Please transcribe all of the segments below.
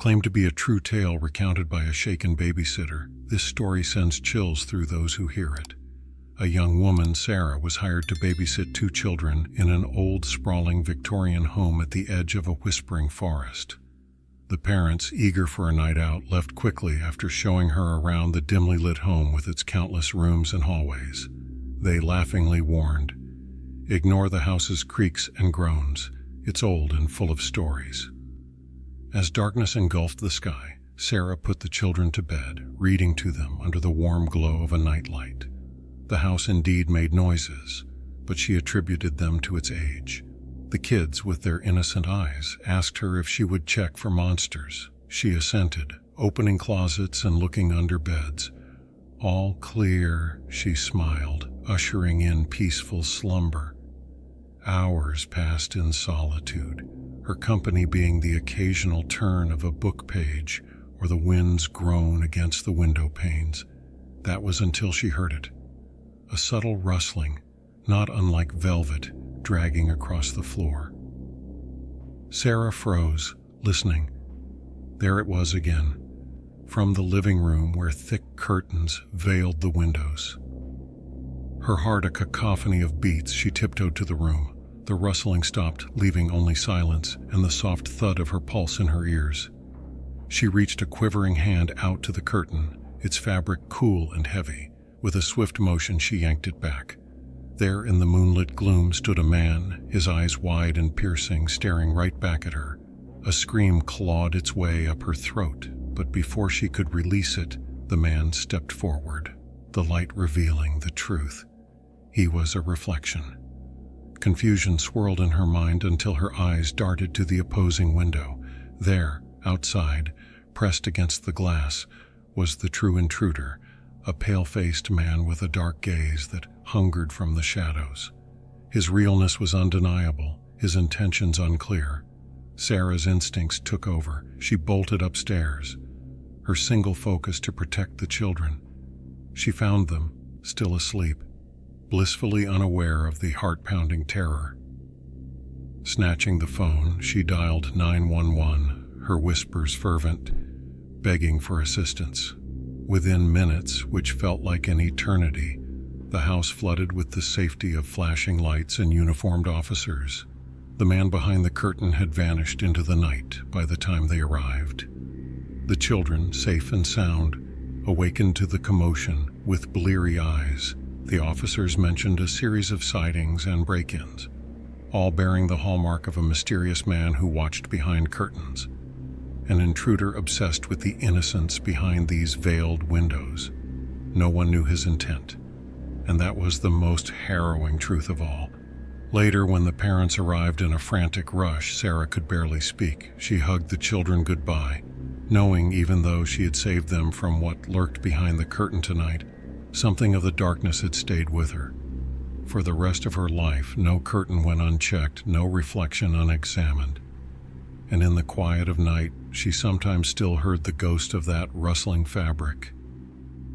Claimed to be a true tale recounted by a shaken babysitter, this story sends chills through those who hear it. A young woman, Sarah, was hired to babysit 2 children in an old, sprawling Victorian home at the edge of a whispering forest. The parents, eager for a night out, left quickly after showing her around the dimly lit home with its countless rooms and hallways. They laughingly warned, "Ignore the house's creaks and groans. It's old and full of stories." As darkness engulfed the sky, Sarah put the children to bed, reading to them under the warm glow of a nightlight. The house indeed made noises, but she attributed them to its age. The kids, with their innocent eyes, asked her if she would check for monsters. She assented, opening closets and looking under beds. "All clear," she smiled, ushering in peaceful slumber. Hours passed in solitude, her company being the occasional turn of a book page or the wind's groan against the window panes. That was until she heard it. A subtle rustling, not unlike velvet, dragging across the floor. Sarah froze, listening. There it was again, from the living room where thick curtains veiled the windows. Her heart a cacophony of beats, she tiptoed to the room. The rustling stopped, leaving only silence and the soft thud of her pulse in her ears. She reached a quivering hand out to the curtain, its fabric cool and heavy. With a swift motion, she yanked it back. There in the moonlit gloom stood a man, his eyes wide and piercing, staring right back at her. A scream clawed its way up her throat, but before she could release it, the man stepped forward, the light revealing the truth. He was a reflection. Confusion swirled in her mind until her eyes darted to the opposing window. There, outside, pressed against the glass, was the true intruder, a pale-faced man with a dark gaze that hungered from the shadows. His realness was undeniable, his intentions unclear. Sarah's instincts took over. She bolted upstairs, her single focus to protect the children. She found them, still asleep, blissfully unaware of the heart-pounding terror. Snatching the phone, she dialed 911, her whispers fervent, begging for assistance. Within minutes, which felt like an eternity, the house flooded with the safety of flashing lights and uniformed officers. The man behind the curtain had vanished into the night by the time they arrived. The children, safe and sound, awakened to the commotion with bleary eyes. The officers mentioned a series of sightings and break-ins, all bearing the hallmark of a mysterious man who watched behind curtains, an intruder obsessed with the innocence behind these veiled windows. No one knew his intent, and that was the most harrowing truth of all. Later, when the parents arrived in a frantic rush, Sarah could barely speak. She hugged the children goodbye, knowing, even though she had saved them from what lurked behind the curtain tonight, something of the darkness had stayed with her. For the rest of her life, no curtain went unchecked, no reflection unexamined. And in the quiet of night, she sometimes still heard the ghost of that rustling fabric,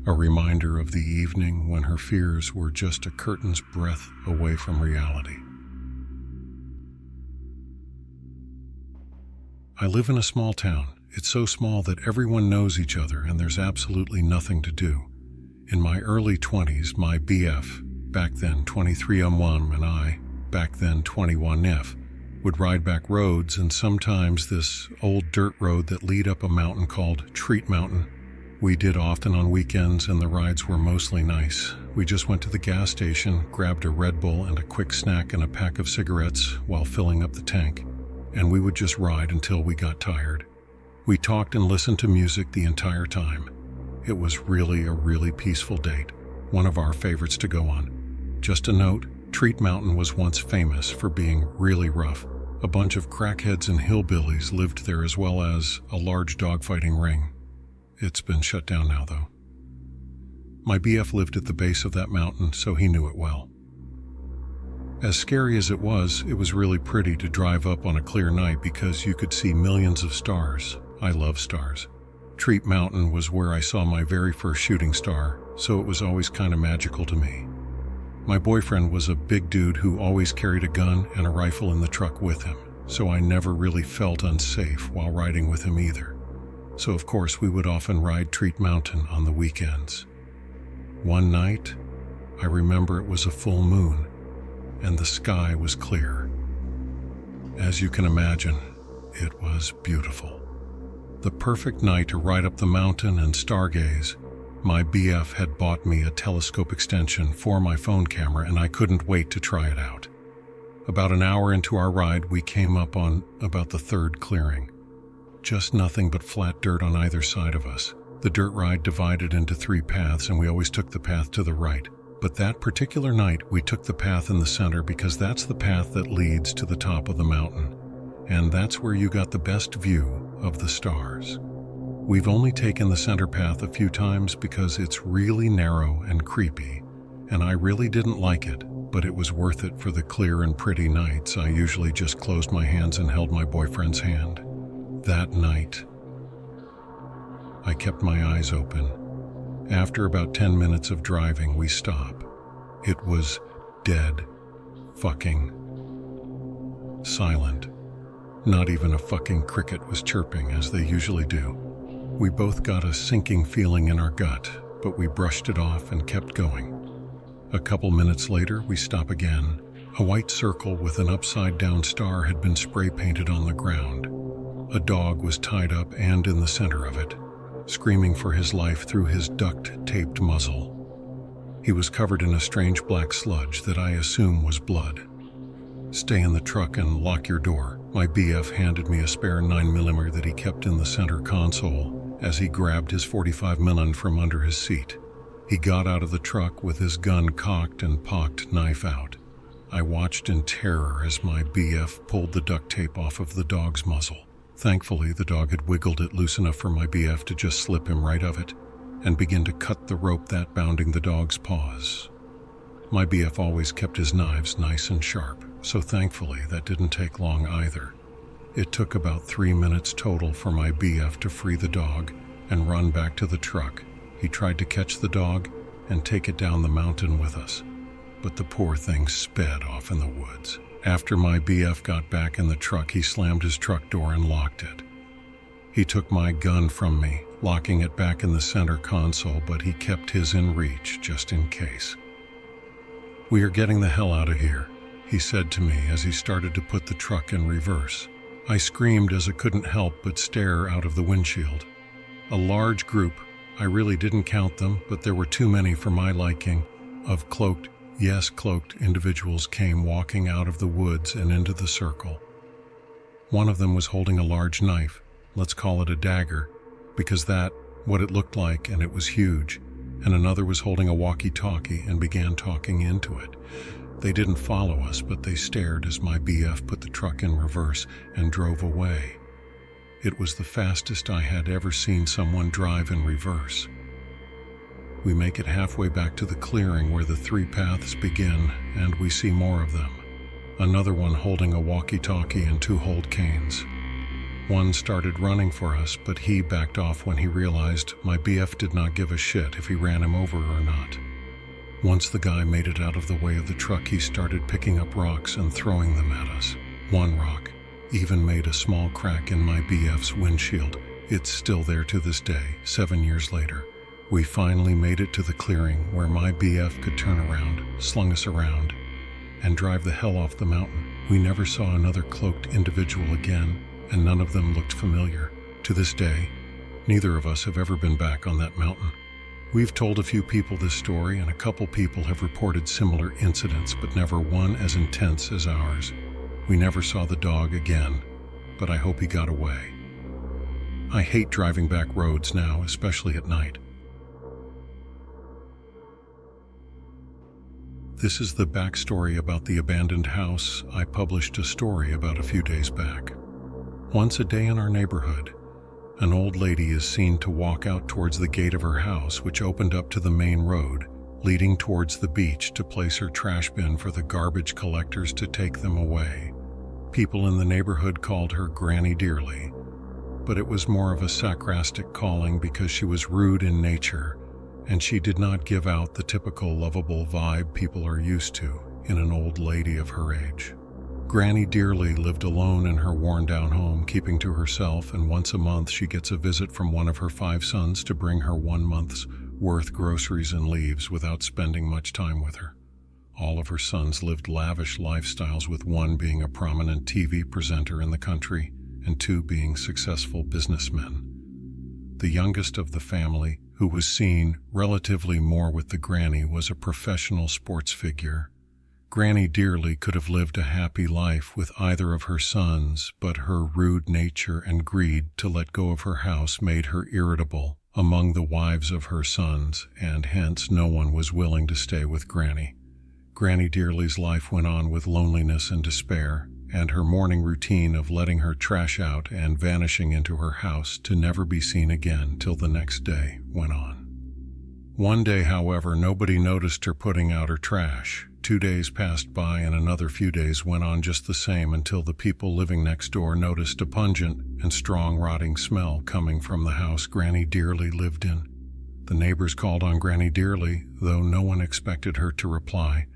a reminder of the evening when her fears were just a curtain's breadth away from reality. I live in a small town. It's so small that everyone knows each other and there's absolutely nothing to do. In my early 20s, my BF, back then 23M1, and I, back then 21F, would ride back roads, and sometimes this old dirt road that lead up a mountain called Treat Mountain. We did often on weekends, and the rides were mostly nice. We just went to the gas station, grabbed a Red Bull and a quick snack and a pack of cigarettes while filling up the tank, and we would just ride until we got tired. We talked and listened to music the entire time. It was really a really peaceful date, one of our favorites to go on. Just a note, Treat Mountain was once famous for being really rough. A bunch of crackheads and hillbillies lived there, as well as a large dogfighting ring. It's been shut down now, though. My BF lived at the base of that mountain, so he knew it well. As scary as it was really really to drive up on a clear night because you could see millions of stars. I love stars. Treat Mountain was where I saw my very first shooting star, so it was always kind of magical to me. My boyfriend was a big dude who always carried a gun and a rifle in the truck with him, so I never really felt unsafe while riding with him either. so of course we would often ride Treat Mountain on the weekends. One night, I remember it was a full moon, and the sky was clear. As you can imagine, it was beautiful. The perfect night to ride up the mountain and stargaze. My BF had bought me a telescope extension for my phone camera, and I couldn't wait to try it out. About an hour into our ride, we came up on about the third clearing. Just nothing but flat dirt on either side of us. The dirt ride divided into 3 paths, and we always took the path to the right. But that particular night, we took the path in the center because that's the path that leads to the top of the mountain. And that's where you got the best view of the stars. We've only taken the center path a few times because it's really narrow and creepy, and I really didn't like it, but it was worth it for the clear and pretty nights. I usually just closed my hands and held my boyfriend's hand. That night, I kept my eyes open. After about 10 minutes of driving, we stop. It was dead fucking silent. Not even a fucking cricket was chirping as they usually do. We both got a sinking feeling in our gut, but we brushed it off and kept going. A couple minutes later, we stop again. A white circle with an upside-down star had been spray-painted on the ground. A dog was tied up and in the center of it, screaming for his life through his duct-taped muzzle. He was covered in a strange black sludge that I assume was blood. "Stay in the truck and lock your door." My BF handed me a spare 9mm that he kept in the center console as he grabbed his 45mm from under his seat. He got out of the truck with his gun cocked and pocked knife out. I watched in terror as my BF pulled the duct tape off of the dog's muzzle. Thankfully, the dog had wiggled it loose enough for my BF to just slip him right of it and begin to cut the rope that bounding the dog's paws. My BF always kept his knives nice and sharp, so thankfully that didn't take long either. It took about 3 minutes total for my BF to free the dog and run back to the truck. He tried to catch the dog and take it down the mountain with us, but the poor thing sped off in the woods. After my BF got back in the truck, he slammed his truck door and locked it. He took my gun from me, locking it back in the center console, but he kept his in reach just in case. "We are getting the hell out of here," he said to me as he started to put the truck in reverse. I screamed as I couldn't help but stare out of the windshield. A large group, I really didn't count them, but there were too many for my liking, of cloaked individuals came walking out of the woods and into the circle. One of them was holding a large knife, let's call it a dagger, because that's what it looked like, and it was huge, and another was holding a walkie-talkie and began talking into it. They didn't follow us, but they stared as my BF put the truck in reverse and drove away. It was the fastest I had ever seen someone drive in reverse. We make it halfway back to the clearing where the 3 paths begin, and we see more of them. Another one holding a walkie-talkie and 2 hold canes. One started running for us, but he backed off when he realized my BF did not give a shit if he ran him over or not. Once the guy made it out of the way of the truck, he started picking up rocks and throwing them at us. One rock even made a small crack in my BF's windshield. It's still there to this day, 7 years later. We finally made it to the clearing where my BF could turn around, slung us around, and drive the hell off the mountain. We never saw another cloaked individual again, and none of them looked familiar. To this day, neither of us have ever been back on that mountain. We've told a few people this story, and a couple people have reported similar incidents, but never one as intense as ours. We never saw the dog again, but I hope he got away. I hate driving back roads now, especially at night. This is the backstory about the abandoned house I published a story about a few days back. Once a day in our neighborhood, an old lady is seen to walk out towards the gate of her house, which opened up to the main road, leading towards the beach to place her trash bin for the garbage collectors to take them away. People in the neighborhood called her Granny Dearly, but it was more of a sarcastic calling because she was rude in nature, and she did not give out the typical lovable vibe people are used to in an old lady of her age. Granny Dearly lived alone in her worn-down home, keeping to herself, and once a month she gets a visit from one of her 5 sons to bring her 1 month's worth groceries and leaves without spending much time with her. All of her sons lived lavish lifestyles, with one being a prominent TV presenter in the country and 2 being successful businessmen. The youngest of the family, who was seen relatively more with the granny, was a professional sports figure. Granny Dearly could have lived a happy life with either of her sons, but her rude nature and greed to let go of her house made her irritable among the wives of her sons, and hence no one was willing to stay with Granny. Granny Dearly's life went on with loneliness and despair, and her morning routine of letting her trash out and vanishing into her house to never be seen again till the next day went on. One day, however, nobody noticed her putting out her trash. 2 days passed by and another few days went on just the same until the people living next door noticed a pungent and strong rotting smell coming from the house Granny Dearly lived in. The neighbors called on Granny Dearly, though no one expected her to reply,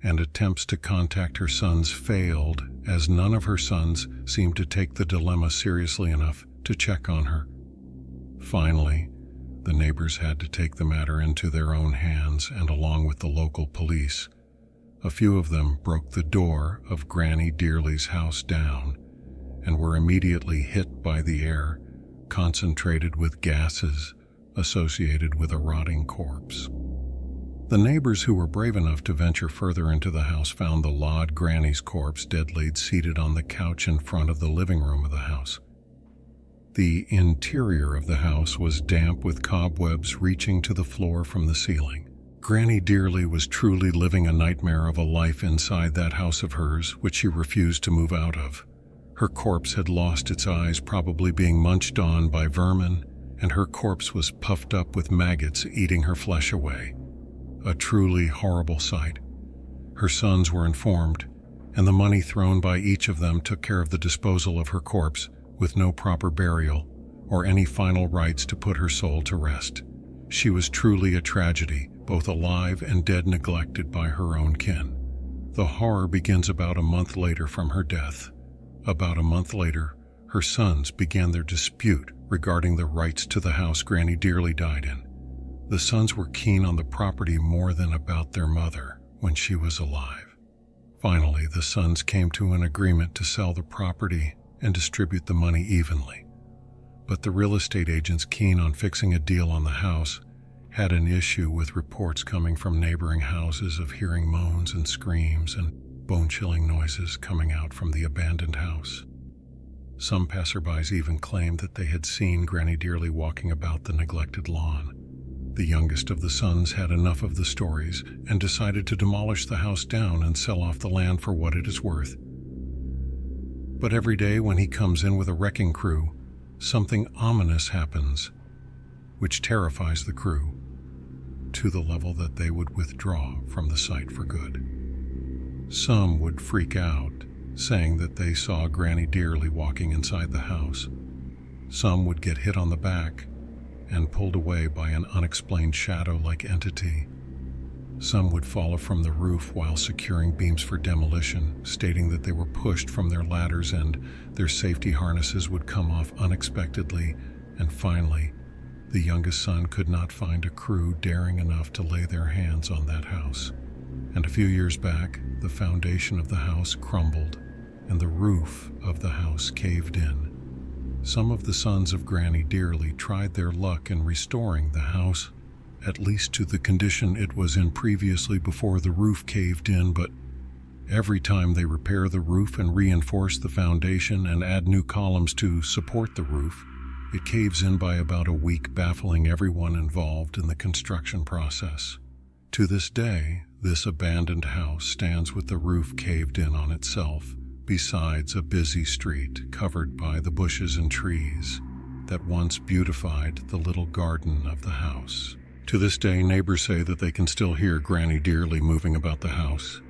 and attempts to contact her sons failed, as none of her sons seemed to take the dilemma seriously enough to check on her. Finally, the neighbors had to take the matter into their own hands, and along with the local police, a few of them broke the door of Granny Dearly's house down and were immediately hit by the air, concentrated with gases associated with a rotting corpse. The neighbors who were brave enough to venture further into the house found the Lod Granny's corpse dead laid seated on the couch in front of the living room of the house. The interior of the house was damp with cobwebs reaching to the floor from the ceiling. Granny Dearly was truly living a nightmare of a life inside that house of hers, which she refused to move out of. Her corpse had lost its eyes, probably being munched on by vermin, and her corpse was puffed up with maggots eating her flesh away. A truly horrible sight. Her sons were informed, and the money thrown by each of them took care of the disposal of her corpse, with no proper burial or any final rites to put her soul to rest. She was truly a tragedy, both alive and dead, neglected by her own kin. The horror begins about a month later from her death. About a month later, her sons began their dispute regarding the rights to the house Granny Dearly died in. The sons were keen on the property more than about their mother when she was alive. Finally, the sons came to an agreement to sell the property and distribute the money evenly. But the real estate agents keen on fixing a deal on the house had an issue with reports coming from neighboring houses of hearing moans and screams and bone-chilling noises coming out from the abandoned house. Some passerbys even claimed that they had seen Granny Dearly walking about the neglected lawn. The youngest of the sons had enough of the stories and decided to demolish the house down and sell off the land for what it is worth. But every day when he comes in with a wrecking crew, something ominous happens, which terrifies the crew to the level that they would withdraw from the site for good. Some would freak out, saying that they saw Granny Dearly walking inside the house. Some would get hit on the back and pulled away by an unexplained shadow-like entity. Some would fall from the roof while securing beams for demolition, stating that they were pushed from their ladders and their safety harnesses would come off unexpectedly. And finally, the youngest son could not find a crew daring enough to lay their hands on that house. And a few years back, the foundation of the house crumbled and the roof of the house caved in. Some of the sons of Granny Dearly tried their luck in restoring the house, at least to the condition it was in previously before the roof caved in, but every time they repair the roof and reinforce the foundation and add new columns to support the roof, it caves in by about a week, baffling everyone involved in the construction process. To this day, this abandoned house stands with the roof caved in on itself, besides a busy street covered by the bushes and trees that once beautified the little garden of the house. To this day, neighbors say that they can still hear Granny Dearly moving about the house,